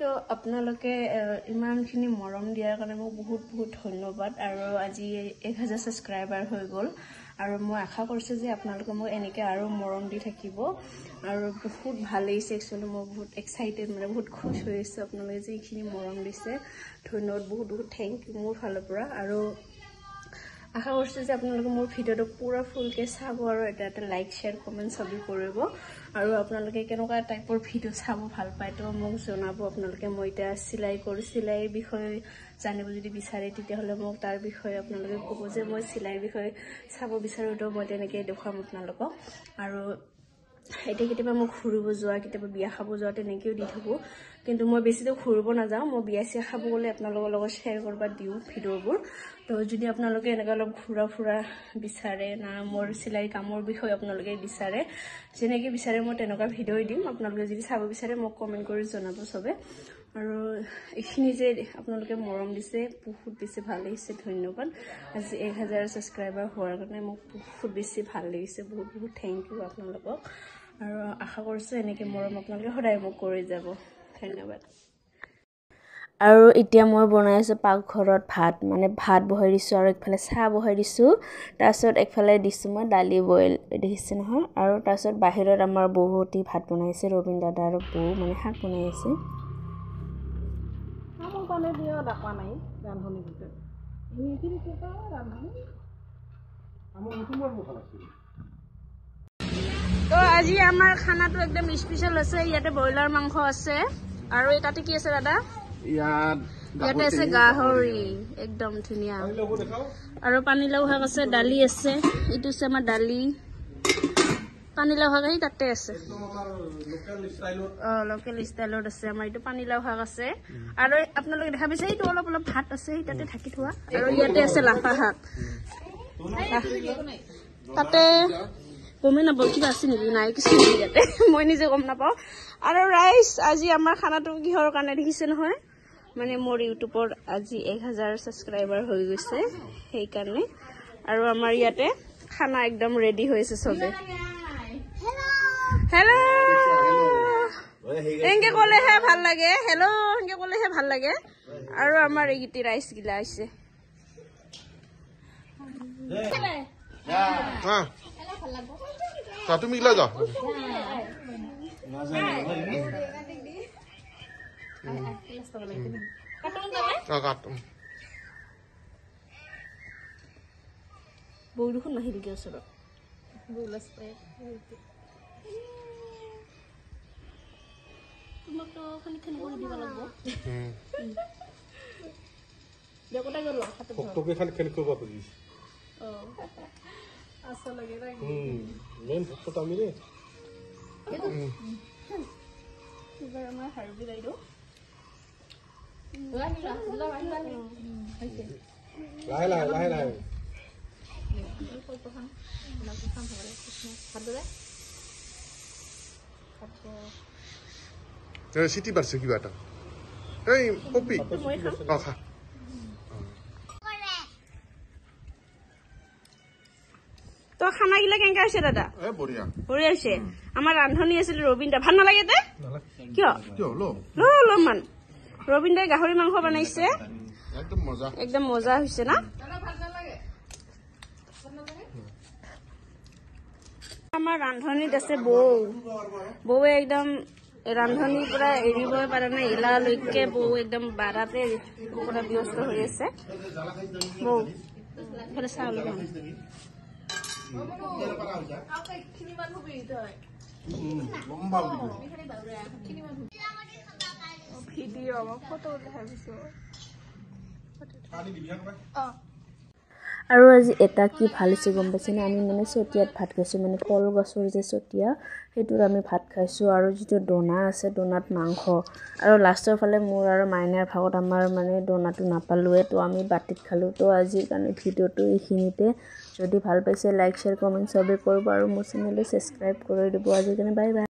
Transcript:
তো আপোনালোকে ইমানখিনি মৰম দিয়াৰ কাৰণে মোক বহুত বহুত ধন্যবাদ আৰু আজি 1000 সাবস্ক্ৰাইবাৰ হৈ গ'ল আৰু মই আশা কৰিছোঁ যে আপোনালোকে মোক এনেকৈ আৰু মৰম দি থাকিব আৰু বহুত ভাল লাগিছে একচুৱেলি মই বহুত এক্সাইটেড মানে বহুত খুশ হৈ আছোঁ আপোনালোকে যে এইখিনি মৰম দিছে ধন্যবাদ বহুত বহুত থেংক ইউ মোৰ ফালৰ পৰা আৰু আশা কৰিছোঁ যে আপোনালোকে মোৰ ভিডিঅ'টো পুৰা ফুলকৈ চাব আৰু এটা লাইক শ্বেয়াৰ কমেণ্ট সবই কৰিব আৰু আপোনালোকে কেনেকুৱা টাইপৰ ভিডিঅ' চাব ভাল পায় তো মোক জনাব আপোনালোকে মই এতিয়া চিলাইৰ বিষয়ে জানিব যদি বিচাৰে তেতিয়াহ'লে মোক তাৰ বিষয়ে আপোনালোকে ক'ব যে মই চিলাইৰ বিষয়ে চাব বিচাৰোঁ তো মই তেনেকৈ দেখুৱাম আপোনালোকক আৰু এতিয়া কেতিয়াবা মই ঘূৰিব যোৱা কেতিয়াবা বিয়া খাব যোৱা তেনেকৈও দি থাকোঁ কিন্তু মই বেছিতো ঘূৰিব নাযাওঁ মই বিয়া চিয়া খাব গ'লে আপোনালোকৰ লগত শ্বেয়াৰ কৰিব দিওঁ ভিডিঅ'বোৰ তো যদি আপোনালোকে এনেকৈ অলপ ঘূৰা ফুৰা বিচাৰে না মোৰ চিলাই কামৰ বিষয়ে আপোনালোকে বিচাৰে যেনেকৈ বিচাৰে মই তেনেকুৱা ভিডিঅ' দিম আপোনালোকে যদি চাব বিচাৰে মোক কমেণ্ট কৰি জনাব চবে আৰু এইখিনি যে আপোনালোকে মৰম দিছে বহুত বেছি ভাল লাগিছে ধন্যবাদ আজি 1000 সাবস্ক্ৰাইবাৰ হোৱাৰ কাৰণে মোক বহুত বেছি ভাল লাগিছে বহুত বহুত থেংক ইউ আপোনালোকক আৰু আশা কৰিছোঁ এনেকৈ মৰম আপোনালোকে সদায় মোক কৰি যাব ধন্যবাদ আৰু এতিয়া মই বনাই আছোঁ পাকঘৰত ভাত বহাই দিছোঁ আৰু একফালে চাহ বহাই দিছোঁ তাৰপিছত একফালে দিছোঁ মই দালি বইল দেখিছে নহয় আৰু তাৰপিছত বাহিৰত আমাৰ বহুতে ভাত বনাইছে ৰবীন দাদা আৰু বৌ মানে শাক বনাই আছে আমার পানে দিয়ে ডাকা নাই রান্ধনি দিতে এমনি দিতে রান্ধনি আমার তোমার কথা আছে তো আজি আমাৰ খানাটো একদম স্পেশাল আছে ইয়াতে ব্ৰইলাৰ মাংস আছে আৰু এই তাতে কি আছে দাদা ইয়াতে আছে গাহৰি একদম ধুনীয়া আৰু পানীলাও শাক আছে দালি আছে এইটো আছে আমাৰ দালি পানীলাও শাক এই তাতে আছে লোকেল ষ্টাইলত আছে আমাৰ এইটো পানীলাও শাক আছে আৰু আপোনালোকে দেখা পাইছে এইটো অলপ অলপ ভাত আছে সেই তাতে ঢাকি থোৱা আৰু ইয়াতে আছে লাফা শাক তাতে গমেই নাপাওঁ কিবা আছে নেকি নাই কিছু ইয়াতে মই নিজে গম নাপাওঁ আৰু ৰাইজ আজি আমাৰ খানাটো কিহৰ কাৰণে দেখিছে নহয় মানে মোৰ ইউটিউবত আজি 1000 সাবস্ক্ৰাইবাৰ হৈ গৈছে সেইকাৰণে আৰু আমাৰ ইয়াতে খানা একদম ৰেডি হৈছে চবে হেল্ল' এনেকে ক'লেহে ভাল লাগে হেল্ল' এনেকে ক'লেহে ভাল লাগে আৰু আমাৰ এইগিটি ৰাইজ গিলা আহিছে তুমি গিলা যাও বৌ দেখোন নাহিল কি ওচৰত তোমাকতো খানি খানি কৰি দিব লাগিব দেউতা গ'ল ভক্তকে খালি খেলি কৰিব খুজিছে আছা লাগে মেইন ভক্ত আমি ৰে এবাৰ আমাৰ হাৰবি বাইদেউ লাহে লাহে চিটি পারছে কিবা এটা এই পপি খা তো খানা গিলা কেনেকা হৈছে দাদা বঢ়িয়া বঢ়িয়া হৈছে আমাৰ ৰান্ধনি আছিল ৰবীন দা ভাল নালাগে তে কিয় অলপমান ৰবীন দাই গাহৰি মাংস বনাইছে একদম মজা হৈছে না আমাৰ ৰান্ধনিত আছে বৌৱে একদম ৰান্ধনিৰ পৰা এৰিবই পৰা নাই ইলালৈকে বৌ একদম বাৰাতে পুৰা ব্যস্ত হৈ আছে বৌ এইফালে চাহ অলপমান ভিডিঅ' ফটো ভাবিছো আৰু আজি এটা কি ভাল হৈছে গম পাইছেনে আমি মানে চতিয়াত ভাত খাইছোঁ মানে কলগছৰ যে চতিয়া সেইটোত আমি ভাত খাইছোঁ আৰু যিটো দোনা আছে দোনাত মাংস আৰু লাষ্টৰ ফালে মোৰ আৰু মাইনাৰ ভাগত আমাৰ মানে দোনাটো নাপালোৱে তো আমি বাতিত খালোঁ তো আজিৰ কাৰণে ভিডিঅ'টো এইখিনিতে যদি ভাল পাইছে লাইক শ্বেয়াৰ কমেণ্ট চবেই কৰিব আৰু মোৰ চেনেলটো ছাবস্ক্ৰাইব কৰি দিব আজিৰ কাৰণে বাই বাই